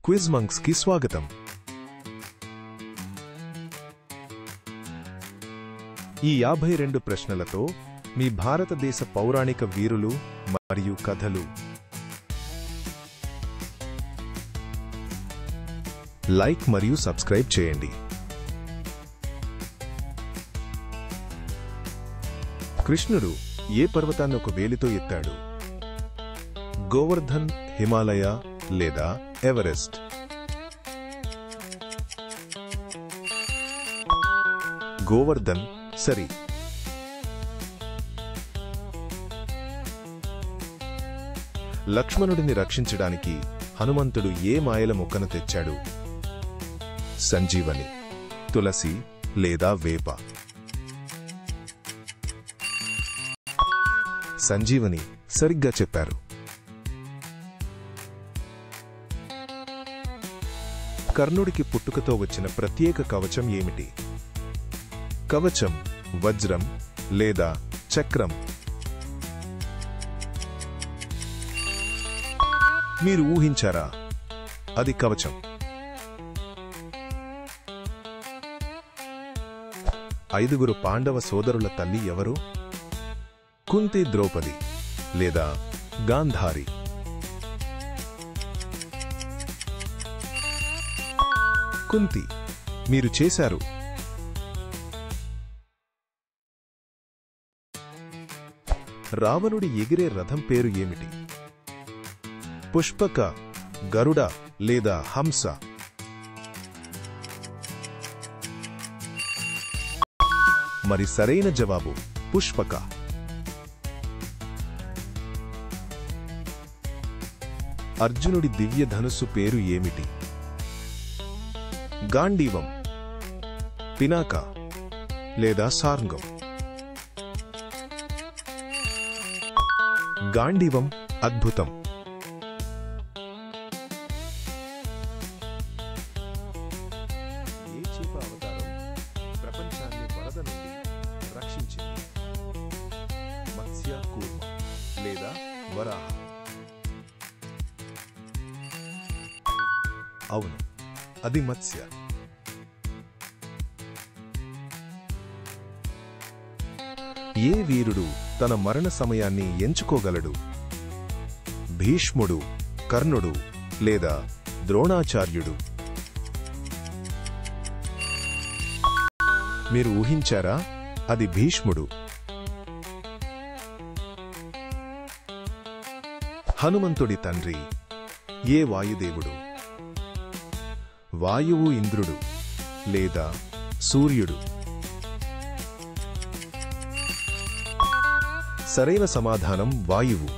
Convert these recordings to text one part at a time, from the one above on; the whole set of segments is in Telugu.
క్విజ్ మంక్స్ కి స్వాగతం. ఈ 52 ప్రశ్నలతో మీ భారతదేశ పౌరాణిక వీరులు మరియు కథలు. లైక్ మరియు సబ్స్క్రైబ్ చేయండి. కృష్ణుడు ఏ పర్వతాన్ని ఒక వేలితో ఎత్తాడు? గోవర్ధన్, హిమాలయ లేదా ఎవరెస్ట్? గోవర్ధన్ సరి. లక్ష్మణుడిని రక్షించడానికి హనుమంతుడు ఏ మాయల మొక్కను తెచ్చాడు? సంజీవని, తులసి లేదా వేప? సంజీవని సరిగ్గా చెప్పారు. కర్ణుడికి పుట్టుకతో వచ్చిన ప్రత్యేక కవచం ఏమిటి? కవచం, వజ్రం లేదా చక్రం? మీరు ఊహించారా? అది కవచం. ఐదుగురు పాండవ సోదరుల తల్లి ఎవరు? కుంతి, ద్రౌపది లేదా గాంధారి? కుంతి. మీరు చేశారు. రావణుడి ఎగిరే రథం పేరు ఏమిటి? పుష్పక, గరుడ లేదా హంస? మరి సరైన జవాబు పుష్పక. అర్జునుడి దివ్య ధనుస్సు పేరు ఏమిటి? గాండీవం, పినాక లేదా సార్ంగం? గాండీవం అద్భుతం. ఏ చేప అవతారం ప్రపంచాన్ని వరద నుండి రక్షించింది? మత్స్య, కూర్మ లేదా వరాహ? అవును, అది మత్స్య. ఏ వీరుడు తన మరణ సమయాన్ని ఎంచుకోగలడు? భీష్ముడు, కర్ణుడు లేదా ద్రోణాచార్యుడు? మీరు ఊహించారా? అది భీష్ముడు. హనుమంతుడి తండ్రి ఏ వాయుదేవుడు? వాయువు ఇంద్రుడు లేదా సూర్యుడు? సరైన సమాధానం వాయువు.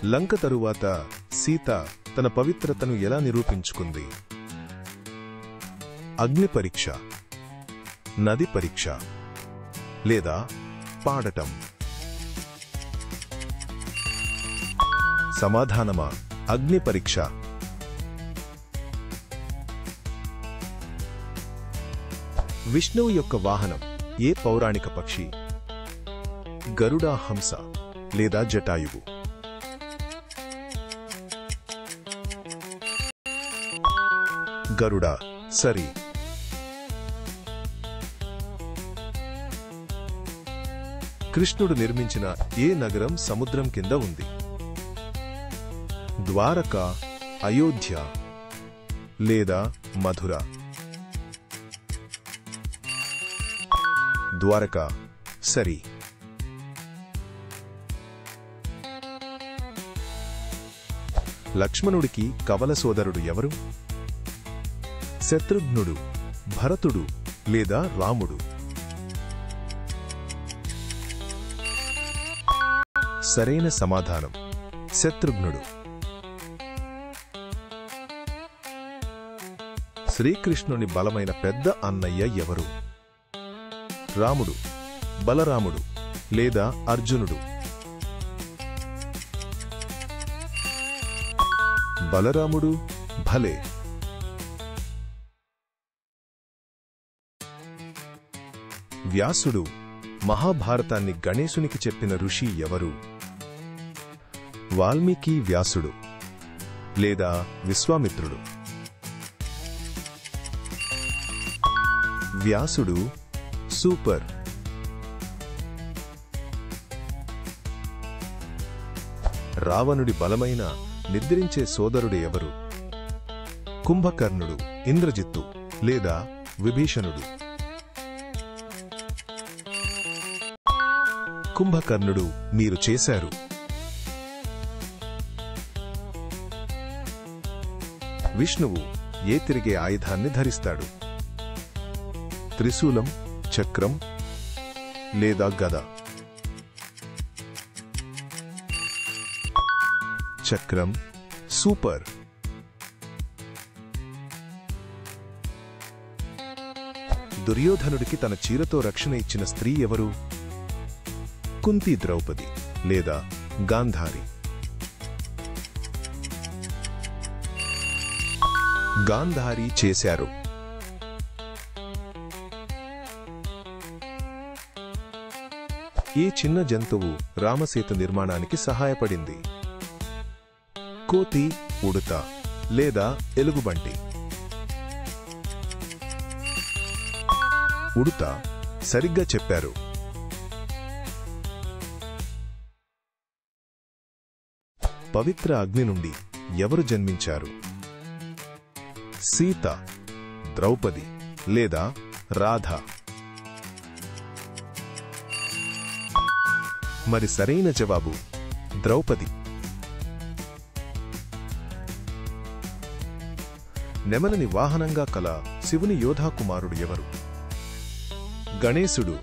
లంక తరువాత సీత తన పవిత్రతను ఎలా నిరూపించుకుంది? అగ్ని పరీక్ష, నది పరీక్ష లేదా పాడటం? సమాధానమా అగ్ని పరీక్ష. విష్ణువు యొక్క వాహనం ఏ పౌరాణిక పక్షి? గరుడ, హంస లేదా జటాయువు? గరుడ సరి. కృష్ణుడు నిర్మించిన ఏ నగరం సముద్రం కింద ఉంది? ద్వారక, అయోధ్య లేదా మధుర? ద్వారక సరి. లక్ష్మణుడికి కవల సోదరుడు ఎవరు? శత్రుఘ్నుడు, భరతుడు లేదా రాముడు? సరైన సమాధానం శత్రుఘ్నుడు. శ్రీకృష్ణుని బలమైన పెద్ద అన్నయ్య ఎవరు? రాముడు, బలరాముడు లేదా అర్జునుడు? బలరాముడు. భలే. వ్యాసుడు మహాభారతాన్ని గణేశునికి చెప్పిన ఋషి ఎవరు? వాల్మీకి వ్యాసుడు లేదా విశ్వామిత్రుడు. వ్యాసుడు సూపర్. రావణుడి బలమైన నిద్రించే సోదరుడు ఎవరు? కుంభకర్ణుడు, ఇంద్రజిత్తు లేదా విభీషణుడు. కుంభకర్ణుడు మీరు చేశారు. విష్ణువు ఏ తిరిగే ఆయుధాన్ని ధరిస్తాడు? త్రిశూలం, చక్రం లేదా గద? చక్రం. సూపర్. దుర్యోధనుడికి తన చీరతో రక్షణ ఇచ్చిన స్త్రీ ఎవరు? కుంతి, ద్రౌపది లేదా గాంధారి? గాంధారి చేశారు. ఏ చిన్న జంతువు రామసేతు నిర్మాణానికి సహాయపడింది? కోతి, ఉడుత లేదా ఎలుగుబంటి? ఉడుత. సరిగ్గా చెప్పారు. పవిత్ర అగ్ని నుండి ఎవరు జన్మించారు? సీత, ద్రౌపది లేదా రాధ? మరి సరైన జవాబు ద్రౌపది. నెమలిని వాహనంగా కల శివుని యోధాకుమారుడు ఎవరు? గణేశుడు,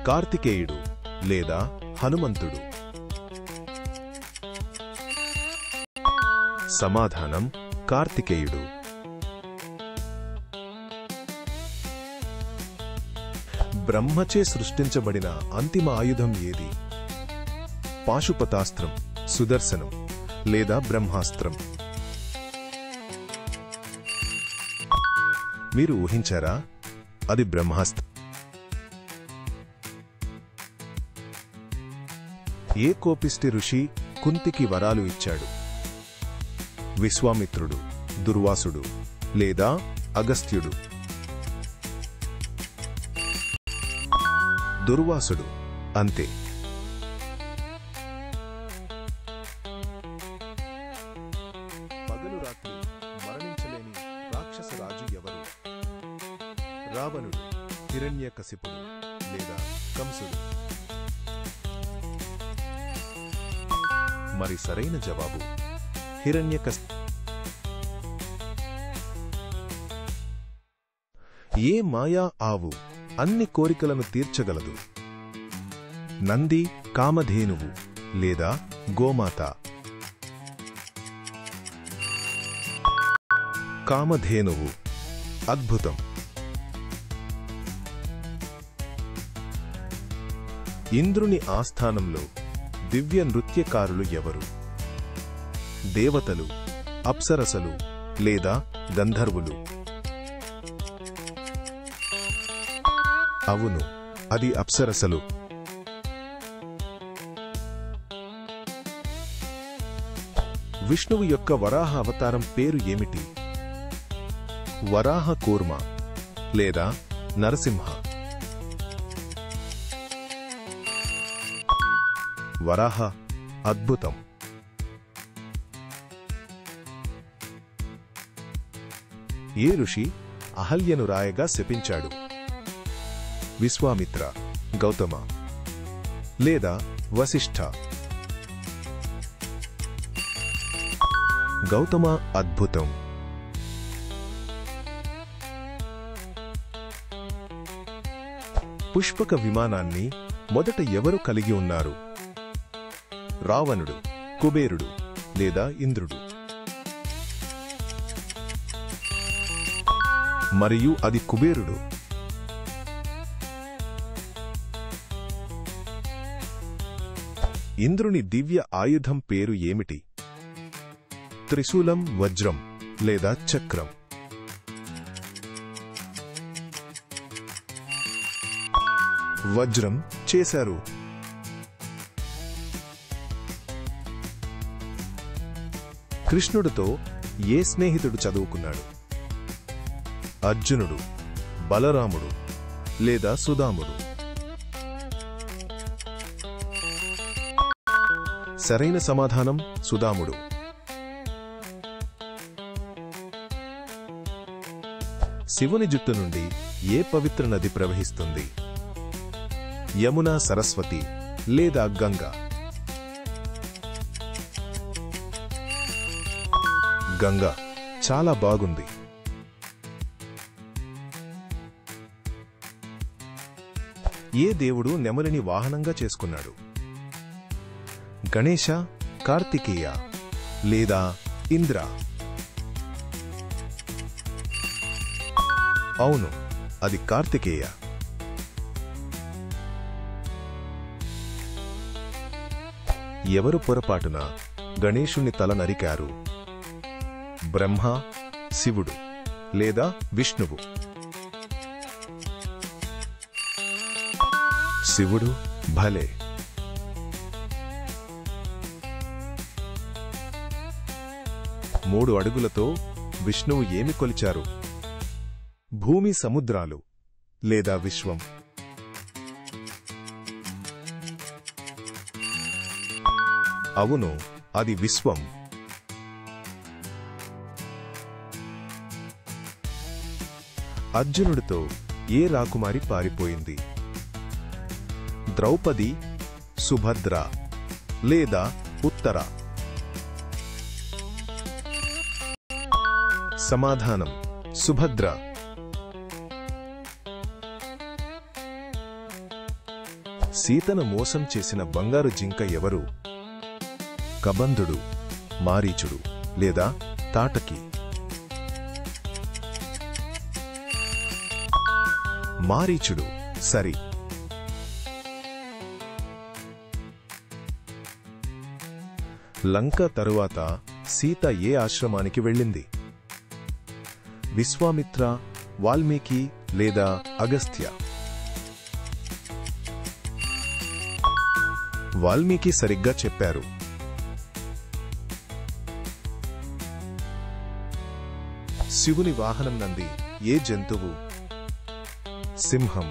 కార్తికేయుడు లేదా హనుమంతుడు? సమాధానం కార్తికేయుడు. బ్రహ్మచే సృష్టించబడిన అంతిమ ఆయుధం ఏది? పాశుపతాస్త్రం, సుదర్శనం లేదా బ్రహ్మాస్త్రం? మీరు ఊహించారా? అది బ్రహ్మాస్త్రం. ఏ కోపిష్టి ఋషి కుంతికి వరాలు ఇచ్చాడు? విశ్వామిత్రుడు, దుర్వాసుడు లేదా అగస్త్యుడు? దుర్వాసుడు. అంతే. పగలు రాత్రి మరణించలేని రాక్షసరాజు ఎవరు? రావణుడు, హిరణ్యకశిపుడు లేదా కంసుడు? మరి సరైన జవాబు హిరణ్యకశిపుడు. ఏ మాయా ఆవు అన్ని కోరికలను తీర్చగలదు? నంది, కామధేనువు లేదా గోమాత? కామధేనువు. అద్భుతం. ఇంద్రుని ఆస్థానంలో దివ్య నృత్యకారులు ఎవరు? దేవతలు, అప్సరసలు లేదా గంధర్వులు? అవును, అది అప్సరసలు. విష్ణువు యొక్క వరాహ అవతారం పేరు ఏమిటి? వరాహ కూర్మ లేదా నరసింహ? వరాహ. అద్భుతం. ఏ ఋషి అహల్యను రాయగా శపించాడు? విశ్వామిత్ర, గౌతమ లేదా వశిష్ఠ? గౌతమ. అద్భుతం. పుష్పక విమానాన్ని మొదట ఎవరు కలిగి ఉన్నారు? రావణుడు, కుబేరుడు లేదా ఇంద్రుడు? మరియు అది కుబేరుడు. ఇంద్రుని దివ్య ఆయుధం పేరు ఏమిటి? త్రిశూలం, వజ్రం లేదా చక్రం? వజ్రం చేశారు. కృష్ణుడితో ఏ స్నేహితుడు చదువుకున్నాడు? అర్జునుడు, బలరాముడు లేదా సుదాముడు? సరైన సమాధానం సుదాముడు. శివుని జుట్టు నుండి ఏ పవిత్ర నది ప్రవహిస్తుంది? యమున, సరస్వతి లేదా గంగా? గంగా. చాలా బాగుంది. ఏ దేవుడు నెమలిని వాహనంగా చేసుకున్నాడు? గణేశ, కార్తికేయ లేదా ఇంద్ర? అవును, అది కార్తికేయ. ఎవరు పొరపాటున గణేశుని తల నరికారు? బ్రహ్మ, శివుడు లేదా విష్ణువు? శివుడు. భలే. మూడు అడుగులతో విష్ణువు ఏమి కొలిచారు? భూమి, సముద్రాలు లేదా విశ్వం? అవును, అది విశ్వం. అర్జునుడితో ఏ రాకుమారి పారిపోయింది? ద్రౌపది, సుభద్ర లేదా ఉత్తర? సమాధానం సుభద్ర. సీతను మోసం చేసిన బంగారు జింక ఎవరు? కబంధుడు, మారీచుడు లేదా తాటకి? మారీచుడు. సరి. లంక తరువాత సీత ఏ ఆశ్రమానికి వెళ్ళింది? విశ్వామిత్ర, వాల్మీకి లేదా అగస్త్య? వాల్మీకి సరిగ్గా చెప్పారు. శివుని వాహనం నంది ఏ జంతువు? సింహం,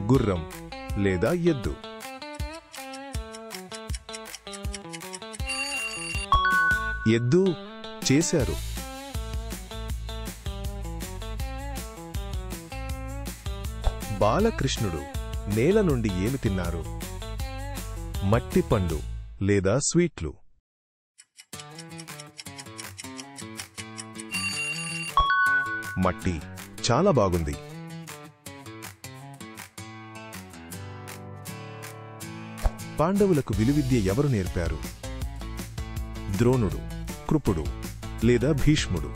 గుర్రం లేదా ఎద్దు? ఎద్దు. చేశారు. బాలకృష్ణుడు నేల నుండి ఏమి తిన్నారు? మట్టి పండు లేదా స్వీట్లు? మట్టి. చాలా బాగుంది. పాండవులకు విలువిద్య ఎవరు నేర్పారు? ద్రోణుడు, కృపుడు లేదా భీష్ముడు?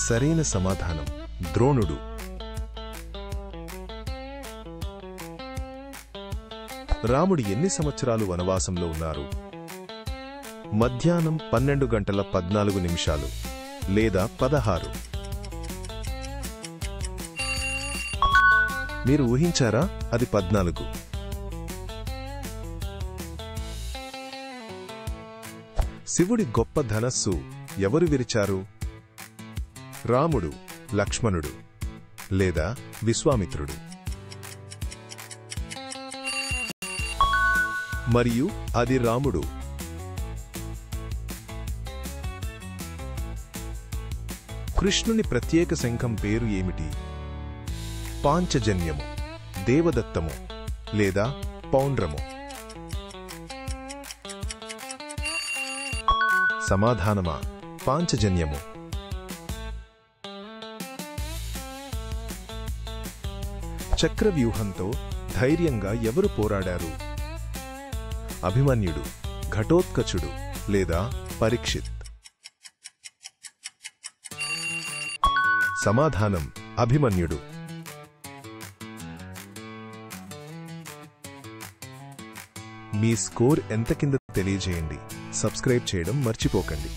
సరైన సమాధానం ద్రోణుడు. రాముడు ఎన్ని సంవత్సరాలు వనవాసంలో ఉన్నారు? మధ్యాహ్నం 12:14 లేదా 16? మీరు ఊహించారా? అది 14. శివుడి గొప్ప ధనస్సు ఎవరు విరిచారు? రాముడు, లక్ష్మణుడు లేదా విశ్వామిత్రుడు? మరియు అది రాముడు. కృష్ణుని ప్రత్యేక శంఖం పేరు ఏమిటి? పాంచజన్యము, దేవదత్తము లేదా పౌండ్రము? సమాధానమా పాంచజన్యము. చక్రవ్యూహంతో ధైర్యంగా ఎవరు పోరాడారు? అభిమన్యుడు, ఘటోత్కచుడు లేదా పరీక్షిత్? సమాధానం అభిమన్యుడు. మీ స్కోర్ ఎంత కింద తెలియజేయండి. సబ్స్క్రైబ్ చేయడం మర్చిపోకండి.